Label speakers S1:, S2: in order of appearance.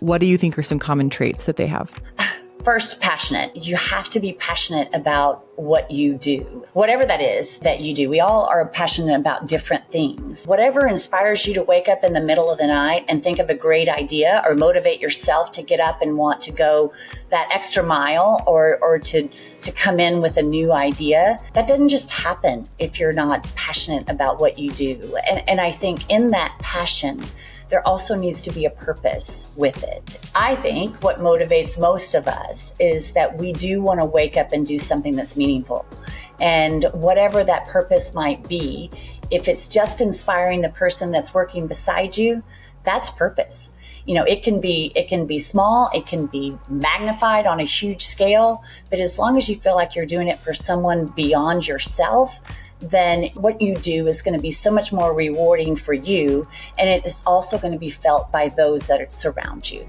S1: What do you think are some common traits that they have?
S2: First, passionate. You have to be passionate about what you do. Whatever that is that you do. We all are passionate about different things. Whatever inspires you to wake up in the middle of the night and think of a great idea, or motivate yourself to get up and want to go that extra mile, or to come in with a new idea, that doesn't just happen if you're not passionate about what you do. And I think in that passion, there also needs to be a purpose with it. I think what motivates most of us is that we do want to wake up and do something that's meaningful. And whatever that purpose might be, if it's just inspiring the person that's working beside you, that's purpose. It can be small, it can be magnified on a huge scale, but as long as you feel like you're doing it for someone beyond yourself, then what you do is going to be so much more rewarding for you, and it is also going to be felt by those that surround you.